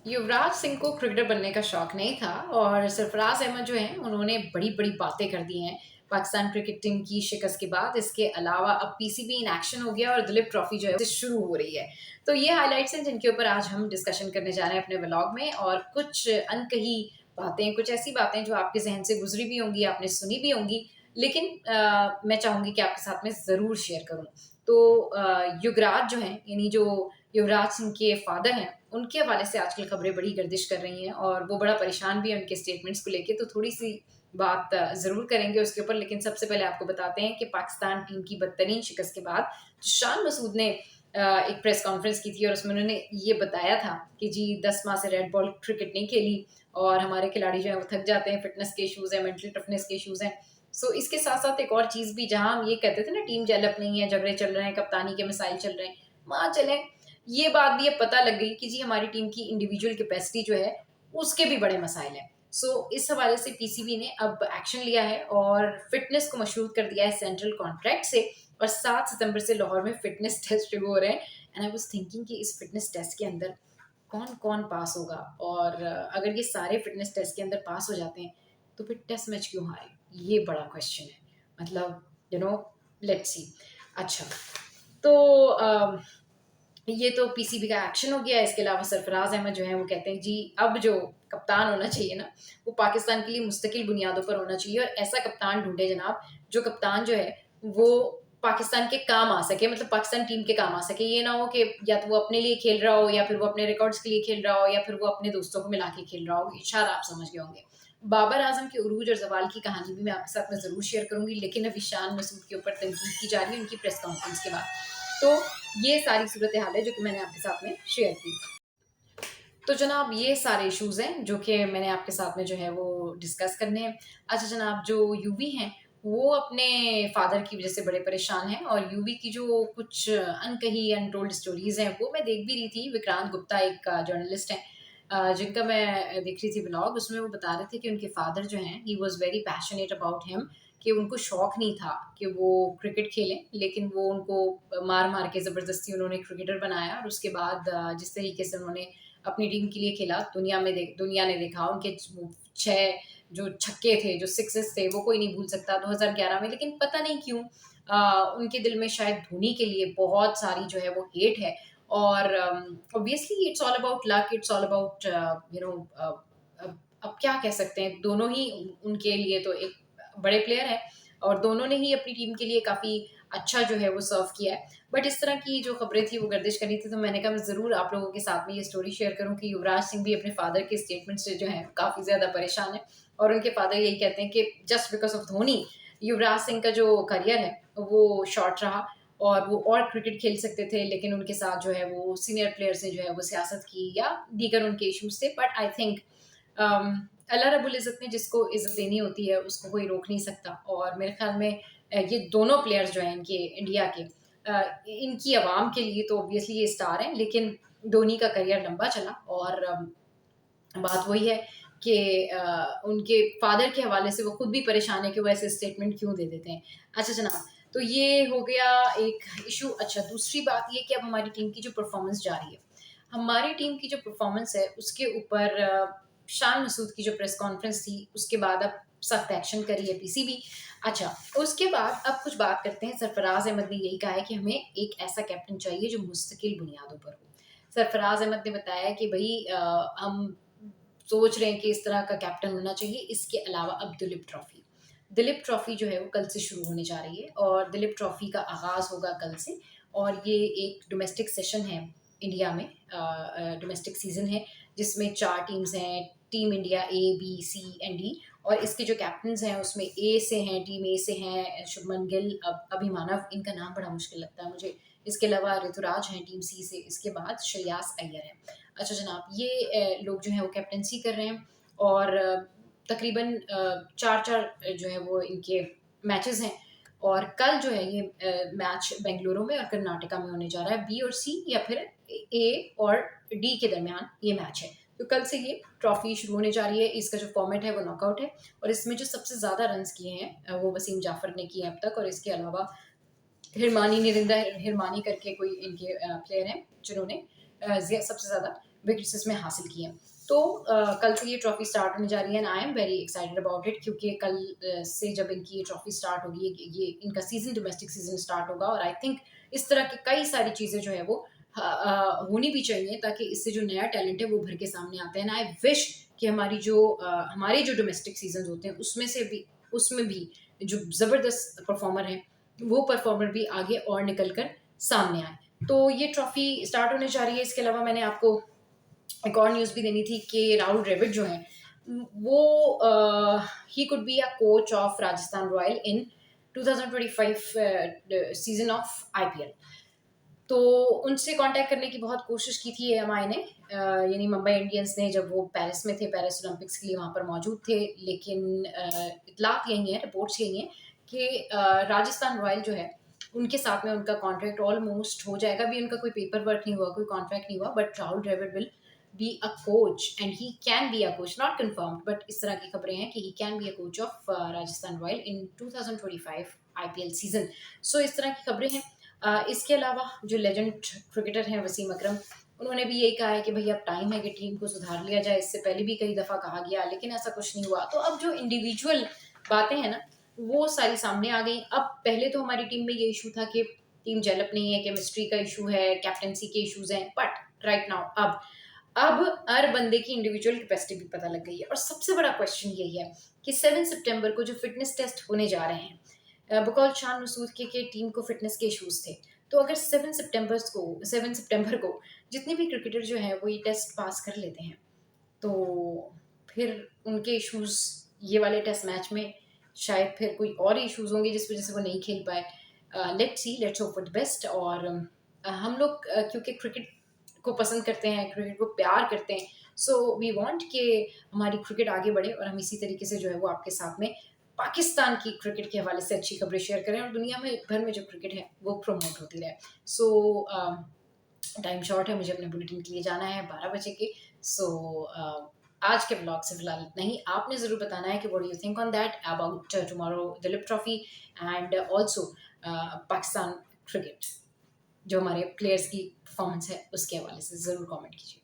युवराज सिंह को क्रिकेटर बनने का शौक नहीं था और सरफराज अहमद जो हैं उन्होंने बड़ी बड़ी बातें कर दी हैं पाकिस्तान क्रिकेट टीम की शिकस्त के बाद। इसके अलावा अब पीसीबी इन एक्शन हो गया और दिलीप ट्रॉफी जो है शुरू हो रही है। तो ये हाइलाइट्स हैं जिनके ऊपर आज हम डिस्कशन करने जा रहे हैं अपने व्लॉग में, और कुछ अनकही बातें, कुछ ऐसी बातें जो आपके जहन से गुजरी भी होंगी, आपने सुनी भी होंगी, लेकिन मैं चाहूंगी कि आपके साथ में जरूर शेयर करूं। तो युवराज जो है, यानी जो युवराज सिंह के फादर हैं, उनके हवाले से आजकल खबरें बड़ी गर्दिश कर रही हैं और वो बड़ा परेशान भी है उनके स्टेटमेंट्स को लेके। तो थोड़ी सी बात ज़रूर करेंगे उसके ऊपर, लेकिन सबसे पहले आपको बताते हैं कि पाकिस्तान टीम की बदतरीन शिकस्त के बाद शान मसूद ने एक प्रेस कॉन्फ्रेंस की थी और उसमें उन्होंने ये बताया था कि जी 10 माह से रेड बॉल क्रिकेट नहीं खेली और हमारे खिलाड़ी जो है वो थक जाते हैं, फिटनेस के इशूज़ हैं, मेंटल टफनेस के इशूज़ हैं। सो इसके साथ साथ एक और चीज़ भी, जहाँ हम ये कहते थे ना टीम डेवलप नहीं है, झगड़े चल रहे हैं, कप्तानी के मिसाइल चल रहे हैं, वहाँ चले ये बात भी अब पता लग गई कि जी हमारी टीम की इंडिविजुअल कैपेसिटी जो है उसके भी बड़े मसाइल हैं। इस हवाले से पीसीबी ने अब एक्शन लिया है और फिटनेस को मशरूत कर दिया है सेंट्रल कॉन्ट्रैक्ट से, और 7 सितंबर से लाहौर में फिटनेस टेस्ट शुरू हो रहे हैं। एंड आई वाज थिंकिंग कि इस फिटनेस टेस्ट के अंदर कौन कौन पास होगा, और अगर ये सारे फिटनेस टेस्ट के अंदर पास हो जाते हैं तो फिर टेस्ट मैच क्यों हारे, ये बड़ा क्वेश्चन है। मतलब लेट्स सी। अच्छा, तो ये तो पीसीबी का एक्शन हो गया। इसके अलावा सरफराज अहमद जो है वो कहते हैं जी अब जो कप्तान होना चाहिए ना, वो पाकिस्तान के लिए मुस्तकिल बुनियादों पर होना चाहिए, और ऐसा कप्तान ढूंढे जनाब, जो कप्तान जो है वो पाकिस्तान के काम आ सके, मतलब पाकिस्तान टीम के काम आ सके। ये ना हो कि या तो वो अपने लिए खेल रहा हो, या फिर वो अपने रिकॉर्ड्स के लिए खेल रहा हो, या फिर वो अपने दोस्तों को मिला के खेल रहा हो। इशारा आप समझ गए होंगे। बाबर आजम के उरूज और जवाल की कहानी भी मैं आपके साथ में जरूर शेयर करूंगी, लेकिन अभी शान मसूद के ऊपर तनकीद की जा रही है उनकी प्रेस कॉन्फ्रेंस के बाद। तो ये सारी सूरत हाल है जो कि मैंने आपके साथ में शेयर की। तो जनाब ये सारे इश्यूज हैं जो कि मैंने आपके साथ में जो है वो डिस्कस करने हैं। अच्छा जनाब, जो यूवी हैं वो अपने फादर की वजह से बड़े परेशान हैं, और यूवी की जो कुछ अनकही अनटोल्ड स्टोरीज हैं वो मैं देख भी रही थी। विक्रांत गुप्ता एक जर्नलिस्ट हैं, जिनका मैं देख रही थी ब्लॉग, उसमें वो बता रहे थे कि उनके फादर जो हैं he was very passionate about him, कि उनको शौक नहीं था कि वो क्रिकेट खेलें, लेकिन वो उनको मार मार के ज़बरदस्ती उन्होंने क्रिकेटर बनाया। और उसके बाद जिस तरीके से उन्होंने अपनी टीम के लिए खेला, दुनिया ने देखा उनके 6 जो छक्के थे, जो सिक्सेस थे, वो कोई नहीं भूल सकता 2011 में। लेकिन पता नहीं क्यों उनके दिल में शायद धोनी के लिए बहुत सारी जो है वो हेट है। और obviously it's all about luck, it's all about अब क्या कह सकते हैं, दोनों ही उनके लिए तो एक बड़े प्लेयर हैं, और दोनों ने ही अपनी टीम के लिए काफ़ी अच्छा जो है वो सर्व किया है। बट इस तरह की जो खबरें थी वो गर्दिश करी थी, तो मैंने कहा मैं ज़रूर आप लोगों के साथ में ये स्टोरी शेयर करूं कि युवराज सिंह भी अपने फादर के स्टेटमेंट से जो है काफ़ी ज़्यादा परेशान है। और उनके फादर यही कहते हैं कि just because of Dhoni Yuvraj Singh का जो करियर है वो शॉर्ट रहा, और वो और क्रिकेट खेल सकते थे, लेकिन उनके साथ जो है वो सीनियर प्लेयर्स ने जो है वो सियासत की या दीगर उनके इशूज थे। बट आई थिंक अल्लाह रब्बुल इज़्ज़त ने जिसको इज़्ज़त देनी होती है उसको कोई रोक नहीं सकता। और मेरे ख्याल में ये दोनों प्लेयर्स जो हैं इनके इंडिया के, इनकी आवाम के लिए तो ऑब्वियसली ये स्टार हैं, लेकिन धोनी का करियर लंबा चला। और बात वही है कि उनके फादर के हवाले से वो खुद भी परेशान है कि वो ऐसे स्टेटमेंट क्यों दे देते हैं। अच्छा जनाब, तो ये हो गया एक इशू। अच्छा, दूसरी बात ये कि अब हमारी टीम की जो परफॉर्मेंस जा रही है, हमारी टीम की जो परफॉर्मेंस है उसके ऊपर शान मसूद की जो प्रेस कॉन्फ्रेंस थी उसके बाद अब सख्त एक्शन करी है पीसीबी। अच्छा, उसके बाद अब कुछ बात करते हैं। सरफराज अहमद ने यही कहा है कि हमें एक ऐसा कैप्टन चाहिए जो मुस्तकिल बुनियादों पर हो। सरफराज अहमद ने बताया कि भाई हम सोच रहे हैं कि इस तरह का कैप्टन होना चाहिए। इसके अलावा अब दिलीप ट्रॉफी जो है वो कल से शुरू होने जा रही है, और दिलीप ट्रॉफी का आगाज़ होगा कल से। और ये एक डोमेस्टिक सेशन है इंडिया में, डोमेस्टिक सीजन है जिसमें 4 टीम्स हैं, team India A B C and D. और इसके जो कैप्टन्स हैं उसमें ए से हैं, टीम ए से हैं शुभमन गिल, अभिमानव, इनका नाम बड़ा मुश्किल लगता है मुझे। इसके अलावा ऋतुराज हैं टीम सी से, इसके बाद श्रेयास अय्यर है। अच्छा जनाब, ये लोग जो हैं वो कैप्टनसी कर रहे हैं, और तकरीबन 4-4 जो है वो इनके मैचेस हैं। और कल जो है ये मैच बेंगलुरु में और कर्नाटका में होने जा रहा है। बी और सी या फिर ए और डी के दरमियान ये मैच है। तो कल से ये ट्रॉफी शुरू होने जा रही है। इसका जो फॉर्मेट है वो नॉकआउट है, और इसमें जो सबसे ज़्यादा रन्स किए हैं वो वसीम जाफर ने किए हैं अब तक। और इसके अलावा हिरमानी करके कोई इनके प्लेयर हैं जिन्होंने सबसे ज़्यादा विकेट्स इसमें हासिल किए हैं। तो कल से ये ट्रॉफी स्टार्ट होने जा रही है and I am very excited about it, क्योंकि कल से जब इनकी ये ट्रॉफी स्टार्ट होगी, ये इनका सीजन, डोमेस्टिक सीजन स्टार्ट होगा, और आई थिंक इस तरह की कई सारी चीज़ें जो है वो होनी भी चाहिए, ताकि इससे जो नया टैलेंट है वो भर के सामने आता है। एंड आई विश कि हमारे जो डोमेस्टिक सीजन होते हैं उसमें भी जो ज़बरदस्त परफॉर्मर हैं वो परफॉर्मर भी आगे और निकल कर सामने आए। तो ये ट्रॉफी स्टार्ट होने जा रही है। इसके अलावा मैंने आपको एक और न्यूज़ भी देनी थी कि राहुल द्रविड़ जो हैं वो he could be a coach of Rajasthan Royal in 2025 season of IPL. तो उनसे कांटेक्ट करने की बहुत कोशिश की थी एएमआई ने, यानी मुंबई इंडियंस ने, जब वो पेरिस में थे, पेरिस ओलंपिक्स के लिए वहाँ पर मौजूद थे। लेकिन इतलात यही है, रिपोर्ट्स यही हैं कि राजस्थान रॉयल जो है उनके साथ में उनका कॉन्ट्रैक्ट ऑलमोस्ट हो जाएगा। भी उनका कोई पेपर वर्क नहीं हुआ, कोई कॉन्ट्रैक्ट नहीं हुआ, but Rahul Dravid will be a coach and he can be a coach, not confirmed, but इस तरह की खबरें हैं कि he can be a coach of Rajasthan Royal in 2025 IPL season. So इस तरह की खबरें हैं। इसके अलावा जो लेजेंड क्रिकेटर हैं वसीम अकरम, उन्होंने भी यही कहा है कि भई अब टाइम है कि टीम को सुधार लिया जाए। इससे पहले भी कई दफ़ा कहा गया, लेकिन ऐसा कुछ नहीं हुआ। तो अब जो इंडिविजुअल बातें हैं ना, वो सारी सामने आ गई। अब पहले तो हमारी टीम में ये इशू था कि टीम जेलअप नहीं है, केमिस्ट्री का इशू है, कैप्टेंसी के इश्यूज हैं, बट राइट नाउ अब हर बंदे की इंडिविजुअल कैपेसिटी भी पता लग गई है। और सबसे बड़ा क्वेश्चन यही है कि 7 सितंबर को जो फिटनेस टेस्ट होने जा रहे हैं, बकौल शान मसूद के टीम को फिटनेस के इश्यूज थे। तो अगर 7 सितंबर को जितने भी क्रिकेटर जो हैं वो ये टेस्ट पास कर लेते हैं, तो फिर उनके इश्यूज ये वाले टेस्ट मैच में शायद फिर कोई और इश्यूज होंगे जिस वजह से वो नहीं खेल पाए। Let's hope for the best. और हम लोग क्योंकि क्रिकेट को पसंद करते हैं, क्रिकेट को प्यार करते हैं, सो वी वांट कि हमारी क्रिकेट आगे बढ़े, और हम इसी तरीके से जो है वो आपके साथ में पाकिस्तान की क्रिकेट के हवाले से अच्छी खबरें शेयर करें, और दुनिया में भर में जो क्रिकेट है वो प्रमोट होती रहे। सो टाइम शॉर्ट है, मुझे अपने बुलेटिन के लिए जाना है 12 बजे के। सो आज के ब्लॉग से फिलहाल इतना ही। आपने ज़रूर बताना है कि what do you think on that about tomorrow Dilip trophy and also Pakistan cricket, जो हमारे प्लेयर्स की परफॉर्मेंस है उसके हवाले से ज़रूर कमेंट कीजिए।